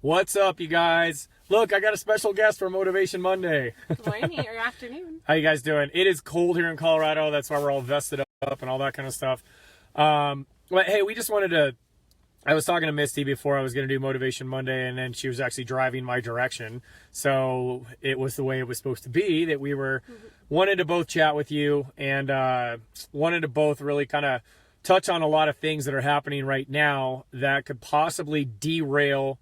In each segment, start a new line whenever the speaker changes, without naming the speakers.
What's up, you guys? Look, I got a special guest for Motivation Monday.
Good morning or afternoon.
How you guys doing? It is cold here in Colorado. That's why we're all vested up and all that kind of stuff. But hey, we just wanted to... I was talking to Misty before I was going to do Motivation Monday, and then she was actually driving my direction. So it was the way it was supposed to be, that we were wanted to both chat with you and wanted to both really kind of touch on a lot of things that are happening right now that could possibly derail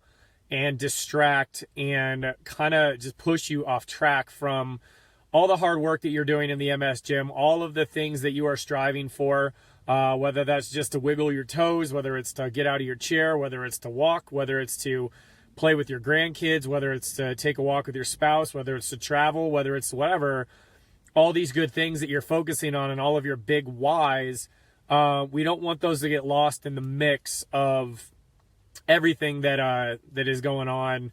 and distract and kind of just push you off track from all the hard work that you're doing in the MS gym, all of the things that you are striving for, whether that's just to wiggle your toes, whether it's to get out of your chair, whether it's to walk, whether it's to play with your grandkids, whether it's to take a walk with your spouse, whether it's to travel, whether it's whatever, all these good things that you're focusing on and all of your big whys, we don't want those to get lost in the mix of everything that is going on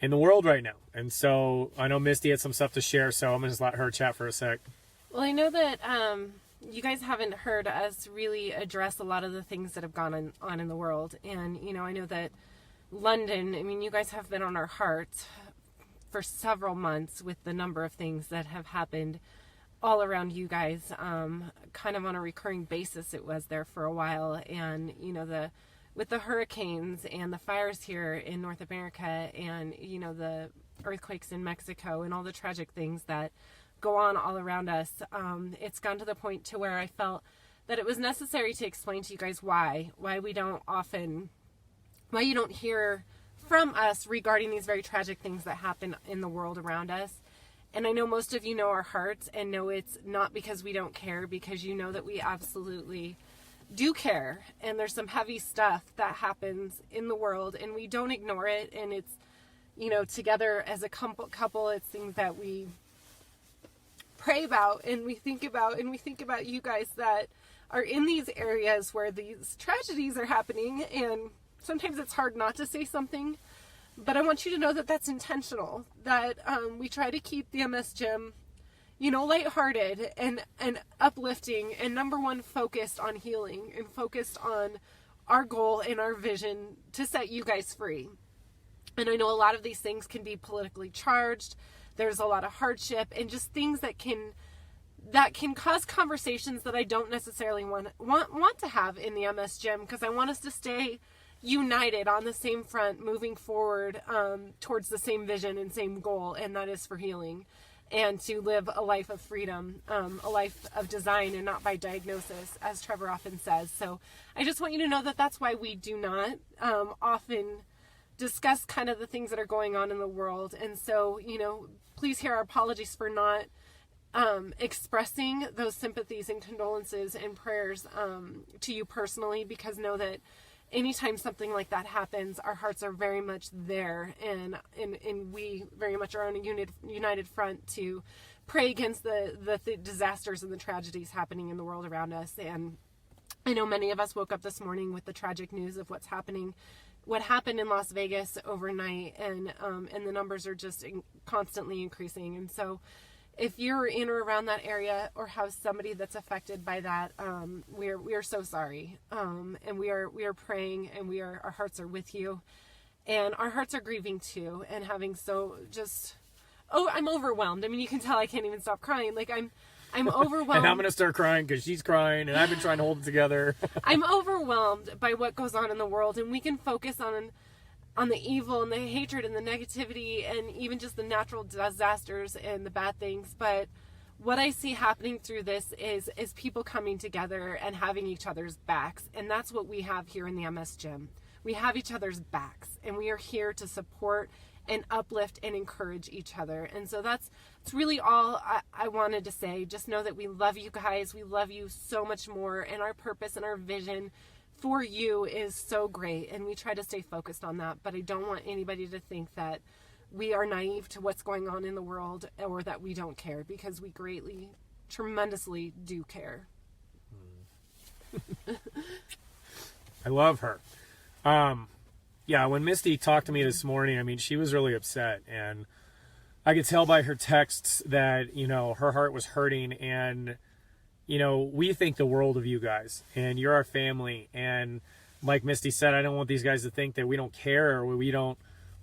in the world right now. And so I know Misty had some stuff to share, so I'm going to just let her chat for a sec.
Well, I know that you guys haven't heard us really address a lot of the things that have gone on in the world. And, you know, I know that London, I mean, you guys have been on our hearts for several months with the number of things that have happened all around you guys, kind of on a recurring basis. It was there for a while. And, you know, with the hurricanes and the fires here in North America and, you know, the earthquakes in Mexico and all the tragic things that go on all around us, it's gone to the point to where I felt that it was necessary to explain to you guys why you don't hear from us regarding these very tragic things that happen in the world around us. And I know most of you know our hearts and know it's not because we don't care, because you know that we absolutely do care, and there's some heavy stuff that happens in the world and we don't ignore it. And it's, you know, together as a couple, it's things that we pray about and we think about you guys that are in these areas where these tragedies are happening. And sometimes it's hard not to say something, but I want you to know that that's intentional, that we try to keep the MS gym, you know, lighthearted and uplifting, and number one, focused on healing and focused on our goal and our vision to set you guys free. And I know a lot of these things can be politically charged. There's a lot of hardship and just things that can cause conversations that I don't necessarily want to have in the MS gym, because I want us to stay united on the same front, moving forward towards the same vision and same goal, and that is for healing. And to live a life of freedom, a life of design and not by diagnosis, as Trevor often says. So I just want you to know that that's why we do not often discuss kind of the things that are going on in the world. And so, you know, please hear our apologies for not expressing those sympathies and condolences and prayers to you personally, because know that anytime something like that happens, our hearts are very much there, and we very much are on a united front to pray against the disasters and the tragedies happening in the world around us. And I know many of us woke up this morning with the tragic news of what happened in Las Vegas overnight, and the numbers are just constantly increasing. And so if you're in or around that area or have somebody that's affected by that, we are so sorry. And we are praying, and our hearts are with you, and our hearts are grieving too. And having I'm overwhelmed. I mean, you can tell I can't even stop crying. Like I'm overwhelmed.
And I'm going to start crying because she's crying and I've been trying to hold it together.
I'm overwhelmed by what goes on in the world, and we can focus on the evil and the hatred and the negativity and even just the natural disasters and the bad things. But what I see happening through this is people coming together and having each other's backs. And that's what we have here in the MS gym. We have each other's backs, and we are here to support and uplift and encourage each other. And so that's really all I wanted to say. Just know that we love you guys. We love you so much more, and our purpose and our vision for you is so great, and we try to stay focused on that. But I don't want anybody to think that we are naive to what's going on in the world, or that we don't care, because we tremendously do care.
I love her. Yeah, when Misty talked to me this morning, I mean, she was really upset, and I could tell by her texts that, you know, her heart was hurting. And, you know, we think the world of you guys, and you're our family, and like Misty said, I don't want these guys to think that we don't care or we're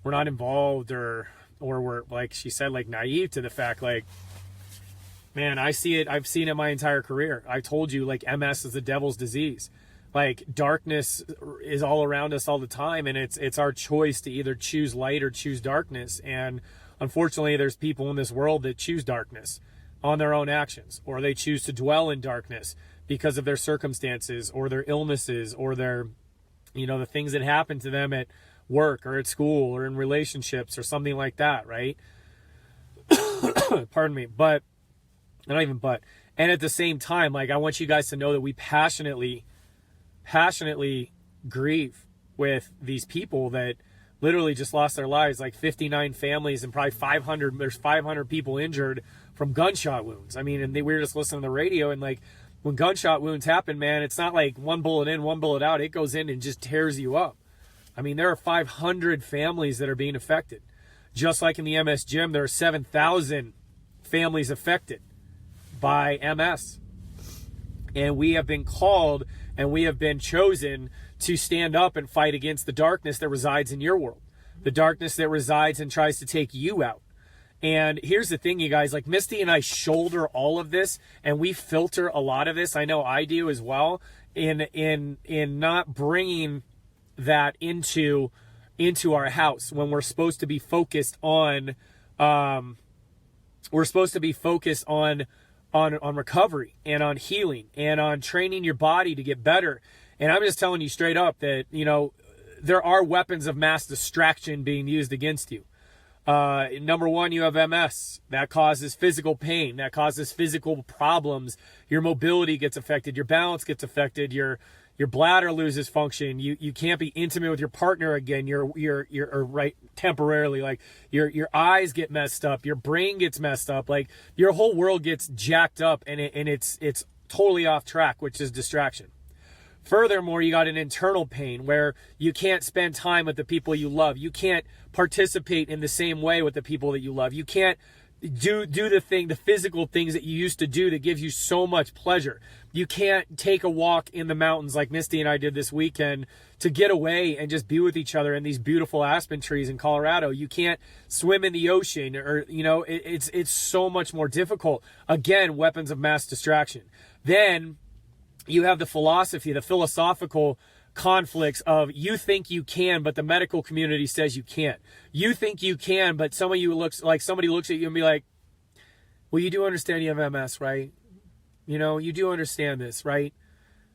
not involved or we're, like she said, like naive to the fact, like, man, I see it. I've seen it my entire career. I told you, like, MS is the devil's disease. Like, darkness is all around us all the time, and it's our choice to either choose light or choose darkness. And unfortunately, there's people in this world that choose darkness on their own actions, or they choose to dwell in darkness because of their circumstances or their illnesses or their, the things that happen to them at work or at school or in relationships or something like that, right? Pardon me. But, not even but. And at the same time, like, I want you guys to know that we passionately grieve with these people that literally just lost their lives, like 59 families and probably 500 people injured from gunshot wounds. I mean, and we were just listening to the radio, and like, when gunshot wounds happen, man, it's not like one bullet in, one bullet out. It goes in and just tears you up. I mean, there are 500 families that are being affected. Just like in the MS gym, there are 7,000 families affected by MS. And we have been called and we have been chosen to stand up and fight against the darkness that resides in your world. The darkness that resides and tries to take you out. And here's the thing, you guys, like Misty and I shoulder all of this, and we filter a lot of this. I know I do as well, in not bringing that into our house when we're supposed to be focused on on recovery and on healing and on training your body to get better. And I'm just telling you straight up that, there are weapons of mass distraction being used against you. Number one, you have MS. That causes physical pain. That causes physical problems. Your mobility gets affected. Your balance gets affected. Your bladder loses function. You can't be intimate with your partner again. You're temporarily. Like your eyes get messed up. Your brain gets messed up. Like your whole world gets jacked up, and it's totally off track, which is distraction. Furthermore, you got an internal pain where you can't spend time with the people you love. You can't participate in the same way with the people that you love. You can't do the physical things that you used to do that gives you so much pleasure. You can't take a walk in the mountains like Misty and I did this weekend to get away and just be with each other in these beautiful aspen trees in Colorado. You can't swim in the ocean, or, it's so much more difficult. Again, weapons of mass distraction. Then you have the philosophical conflicts of you think you can, but the medical community says you can't. You think you can, but somebody looks at you and be like, well, you do understand you have MS, right? You do understand this, right?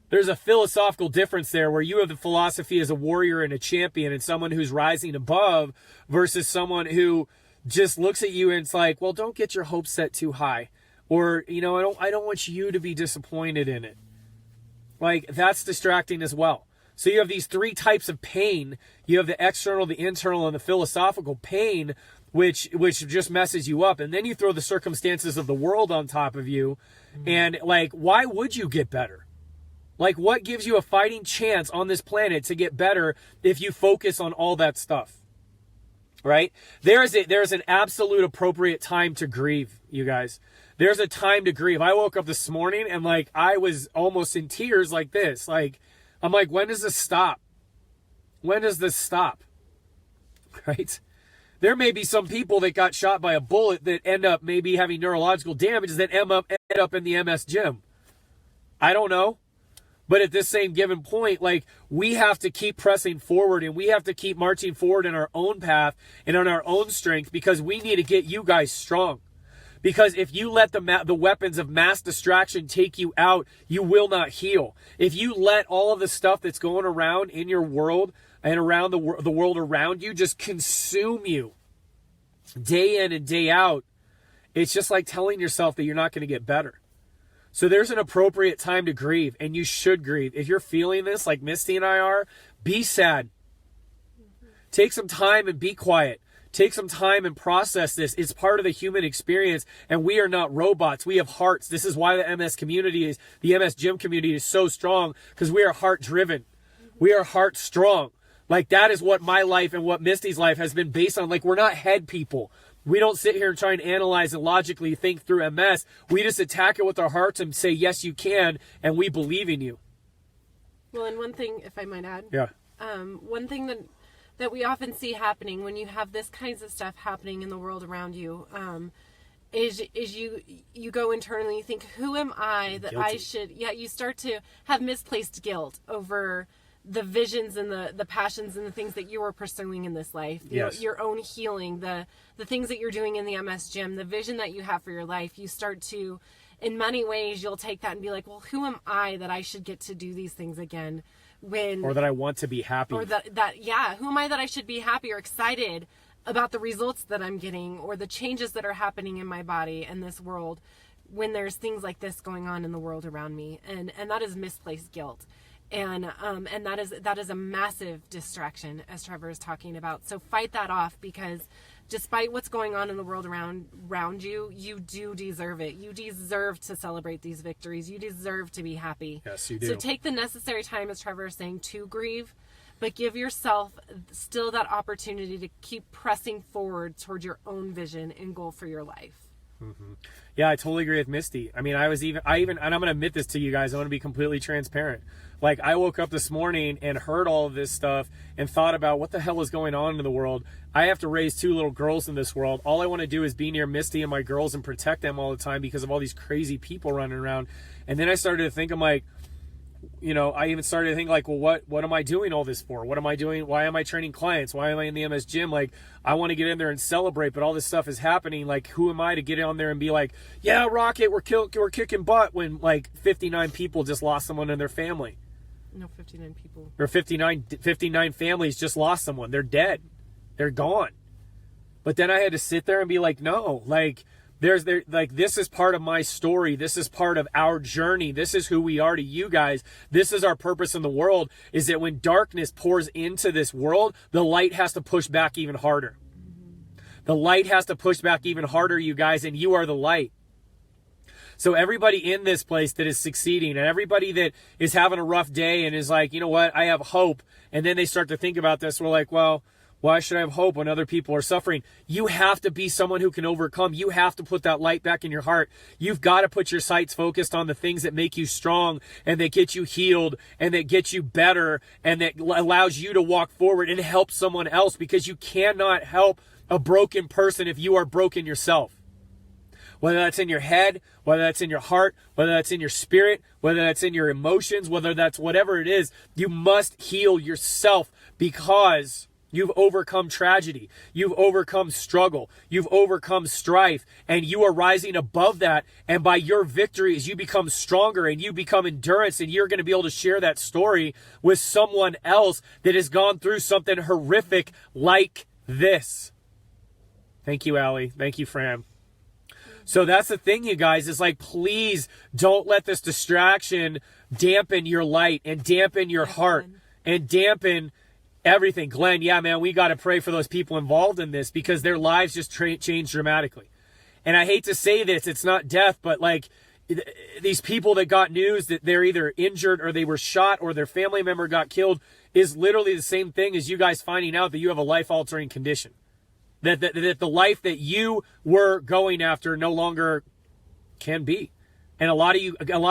There's a philosophical difference there where you have the philosophy as a warrior and a champion and someone who's rising above versus someone who just looks at you and it's like, well, don't get your hopes set too high. Or, I don't want you to be disappointed in it. Like, that's distracting as well. So you have these three types of pain. You have the external, the internal, and the philosophical pain, which just messes you up. And then you throw the circumstances of the world on top of you. And, like, why would you get better? Like, what gives you a fighting chance on this planet to get better if you focus on all that stuff? Right? There's an absolute appropriate time to grieve, you guys. There's a time to grieve. I woke up this morning and like I was almost in tears like this. Like, I'm like, when does this stop? When does this stop? Right? There may be some people that got shot by a bullet that end up maybe having neurological damages that end up in the MS gym. I don't know. But at this same given point, like, we have to keep pressing forward and we have to keep marching forward in our own path and on our own strength because we need to get you guys strong. Because if you let the weapons of mass distraction take you out, you will not heal. If you let all of the stuff that's going around in your world and around the world around you just consume you day in and day out, it's just like telling yourself that you're not going to get better. So there's an appropriate time to grieve, and you should grieve. If you're feeling this like Misty and I are, be sad. Take some time and be quiet. Take some time and process this. It's part of the human experience, and we are not robots. We have hearts. This is why the MS gym community is so strong, because we are heart-driven. We are heart-strong. Like, that is what my life and what Misty's life has been based on. Like, we're not head people. We don't sit here and try and analyze and logically think through MS. We just attack it with our hearts and say, yes, you can, and we believe in you.
Well, and one thing, if I might add,
Yeah.
one thing that we often see happening when you have this kinds of stuff happening in the world around you, is you go internally, you think, who am I that
Guilty.
I should, you start to have misplaced guilt over the visions and the passions and the things that you are pursuing in this life,
Yes.
your own healing, the things that you're doing in the MS gym, the vision that you have for your life. You start to, in many ways, you'll take that and be like, well, who am I that I should get to do these things again?
Or that I want to be happy.
Or who am I that I should be happy or excited about the results that I'm getting or the changes that are happening in my body and this world when there's things like this going on in the world around me, and that is misplaced guilt, and that is a massive distraction, as Trevor is talking about. So fight that off, because despite what's going on in the world around you, you do deserve it. You deserve to celebrate these victories. You deserve to be happy.
Yes, you do.
So take the necessary time, as Trevor is saying, to grieve, but give yourself still that opportunity to keep pressing forward toward your own vision and goal for your life.
Mm-hmm. Yeah, I totally agree with Misty. I mean, I even, and I'm going to admit this to you guys. I want to be completely transparent. Like, I woke up this morning and heard all of this stuff and thought about what the hell is going on in the world. I have to raise 2 little girls in this world. All I want to do is be near Misty and my girls and protect them all the time because of all these crazy people running around. And then I started to think, I'm like, I even started to think like, well, what am I doing all this for? What am I doing? Why am I training clients? Why am I in the MS gym? Like, I want to get in there and celebrate, but all this stuff is happening. Like, who am I to get on there and be like, yeah, Rocket, we're kicking butt, when like 59 people just lost someone in their family.
No, 59 people.
Or 59 families just lost someone. They're dead. They're gone. But then I had to sit there and be like, no, like, this is part of my story. This is part of our journey. This is who we are to you guys. This is our purpose in the world, is that when darkness pours into this world, the light has to push back even harder. The light has to push back even harder, you guys, and you are the light. So everybody in this place that is succeeding, and everybody that is having a rough day and is like, you know what, I have hope. And then they start to think about this. We're like, well, why should I have hope when other people are suffering? You have to be someone who can overcome. You have to put that light back in your heart. You've got to put your sights focused on the things that make you strong and that get you healed and that get you better and that allows you to walk forward and help someone else, because you cannot help a broken person if you are broken yourself. Whether that's in your head, whether that's in your heart, whether that's in your spirit, whether that's in your emotions, whether that's whatever it is, you must heal yourself, because you've overcome tragedy. You've overcome struggle. You've overcome strife, and you are rising above that. And by your victories, you become stronger and you become endurance, and you're going to be able to share that story with someone else that has gone through something horrific like this. Thank you, Allie. Thank you, Fran. So that's the thing, you guys, is like, please don't let this distraction dampen your light and dampen your heart and dampen everything. Glenn, yeah, man, we got to pray for those people involved in this, because their lives just changed dramatically. And I hate to say this, it's not death, but like these people that got news that they're either injured or they were shot or their family member got killed is literally the same thing as you guys finding out that you have a life-altering condition. That the life that you were going after no longer can be. And a lot of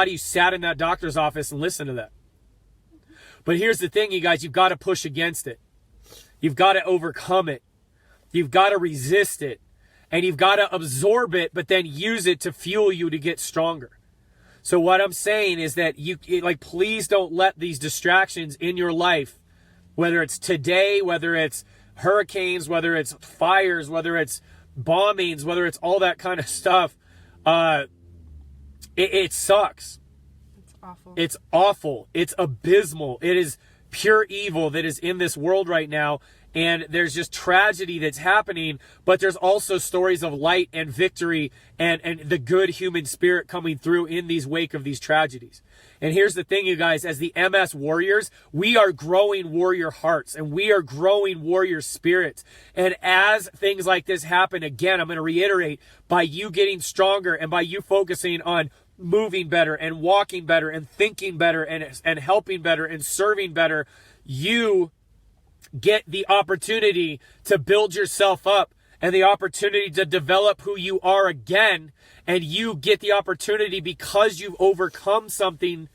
you sat in that doctor's office and listened to that. But here's the thing, you guys, you've got to push against it. You've got to overcome it. You've got to resist it. And you've got to absorb it, but then use it to fuel you to get stronger. So what I'm saying is that please don't let these distractions in your life, whether it's today, whether it's hurricanes, whether it's fires, whether it's bombings, whether it's all that kind of stuff, it sucks.
It's awful.
It's awful. It's abysmal. It is pure evil that is in this world right now. And there's just tragedy that's happening, but there's also stories of light and victory and the good human spirit coming through in these wake of these tragedies. And here's the thing, you guys, as the MS warriors, we are growing warrior hearts and we are growing warrior spirits. And as things like this happen, again, I'm going to reiterate, by you getting stronger and by you focusing on moving better and walking better and thinking better and helping better and serving better, you get the opportunity to build yourself up and the opportunity to develop who you are again. And you get the opportunity, because you've overcome something,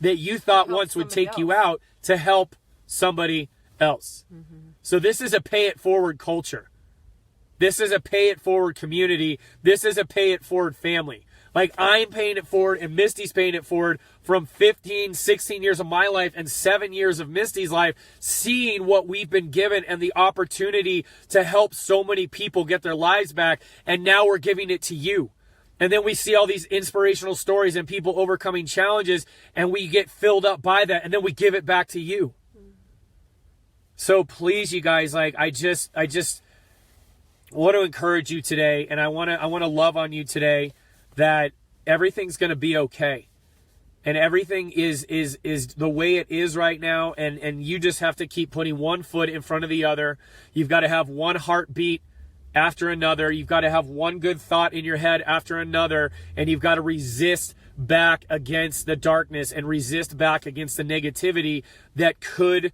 that you thought
Help
once would
somebody
take you
else.
out to help somebody else. So this is a pay it forward culture. This is a pay it forward community. This is a pay it forward family. Like, I'm paying it forward and Misty's paying it forward from 15, 16 years of my life and 7 years of Misty's life, seeing what we've been given and the opportunity to help so many people get their lives back. And now we're giving it to you. And then we see all these inspirational stories and people overcoming challenges, and we get filled up by that, and then we give it back to you. So please, you guys, like, I just want to encourage you today, and I want to love on you today, that everything's going to be okay. And everything is the way it is right now, and you just have to keep putting one foot in front of the other. You've got to have one heartbeat after another. You've got to have one good thought in your head after another, and you've got to resist back against the darkness and resist back against the negativity that could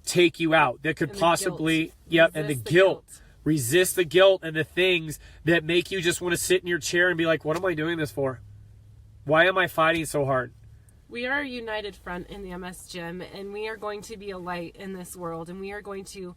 take you out, that could possibly, and the guilt. Resist the guilt and the things that make you just want to sit in your chair and be like, what am I doing this for? Why am I fighting so hard?
We are a united front in the MS Gym, and we are going to be a light in this world, and we are going to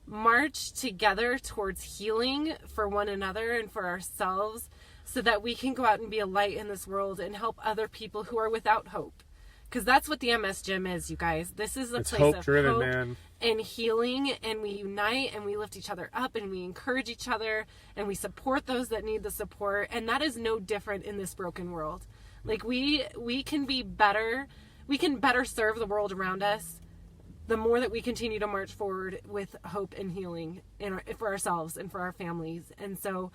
march together towards healing for one another and for ourselves, so that we can go out and be a light in this world and help other people who are without hope. Because that's what the MS Gym is, you guys. This is a place of
hope-driven,
hope
man.
And healing, and we unite and we lift each other up and we encourage each other and we support those that need the support. And that is no different in this broken world. Like, we can be better. We can better serve the world around us the more that we continue to march forward with hope and healing for ourselves and for our families. And so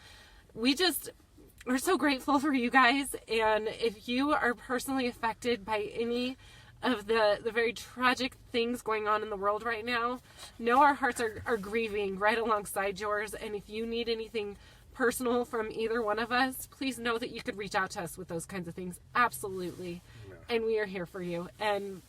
we're so grateful for you guys. And if you are personally affected by any of the very tragic things going on in the world right now, know our hearts are grieving right alongside yours. And if you need anything personal from either one of us, please know that you could reach out to us with those kinds of things. Absolutely. Yeah. And we are here for you. And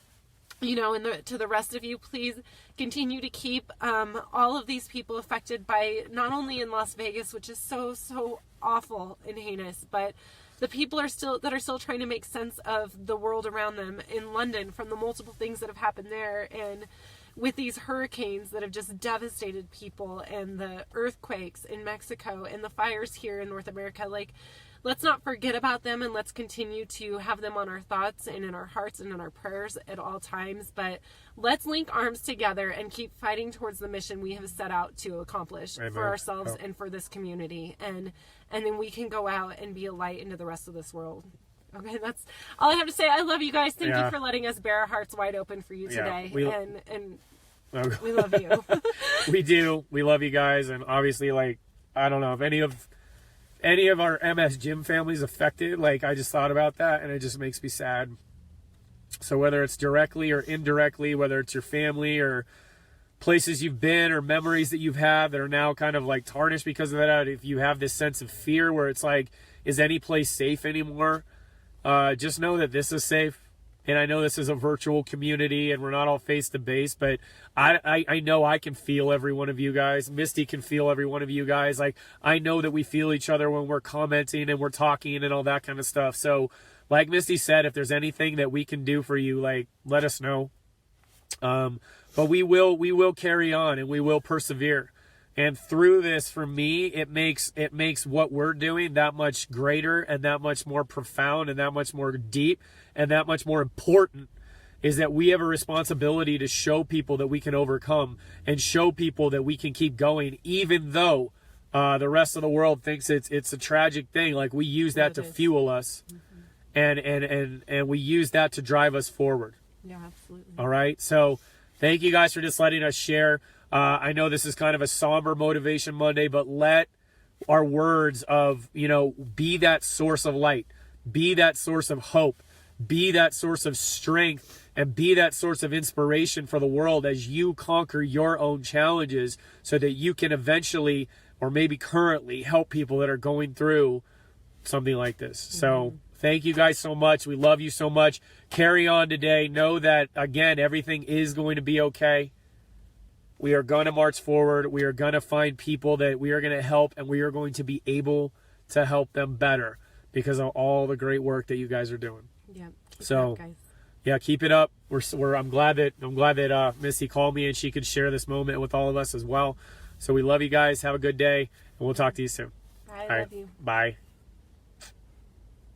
to the rest of you, please continue to keep all of these people affected by, not only in Las Vegas, which is so, so awful and heinous, but the people that are still trying to make sense of the world around them in London from the multiple things that have happened there, and with these hurricanes that have just devastated people, and the earthquakes in Mexico and the fires here in North America. Like, let's not forget about them, and let's continue to have them on our thoughts and in our hearts and in our prayers at all times. But let's link arms together and keep fighting towards the mission we have set out to accomplish for ourselves and for this community. And then we can go out and be a light into the rest of this world. Okay, that's all I have to say. I love you guys. Thank you for letting us bear our hearts wide open for you today. And we love you.
We do. We love you guys. And obviously, like, I don't know if any of our MS Gym families affected. Like, I just thought about that, and it just makes me sad. So whether it's directly or indirectly, whether it's your family or places you've been or memories that you've had that are now kind of like tarnished because of that, if you have this sense of fear where it's like, is any place safe anymore? Just know that this is safe. And I know this is a virtual community and we're not all face to face, but I know I can feel every one of you guys. Misty can feel every one of you guys. Like, I know that we feel each other when we're commenting and we're talking and all that kind of stuff. So like Misty said, if there's anything that we can do for you, like, let us know. But we will carry on and we will persevere. And through this, for me, it makes what we're doing that much greater and that much more profound and that much more deep and that much more important, is that we have a responsibility to show people that we can overcome and show people that we can keep going, even though the rest of the world thinks it's a tragic thing. Like, we use that to fuel us, and we use that to drive us forward.
Yeah, absolutely.
All right. So thank you guys for just letting us share. I know this is kind of a somber Motivation Monday, but let our words of, be that source of light, be that source of hope, be that source of strength, and be that source of inspiration for the world as you conquer your own challenges, so that you can eventually, or maybe currently, help people that are going through something like this. So thank you guys so much. We love you so much. Carry on today. Know that, again, everything is going to be okay. We are going to march forward. We are going to find people that we are going to help, and we are going to be able to help them better because of all the great work that you guys are doing.
Yeah.
So,
guys.
yeah, keep it up. I'm glad that Misty called me and she could share this moment with all of us as well. So we love you guys. Have a good day, and we'll talk to you soon.
I
All
love you.
Bye.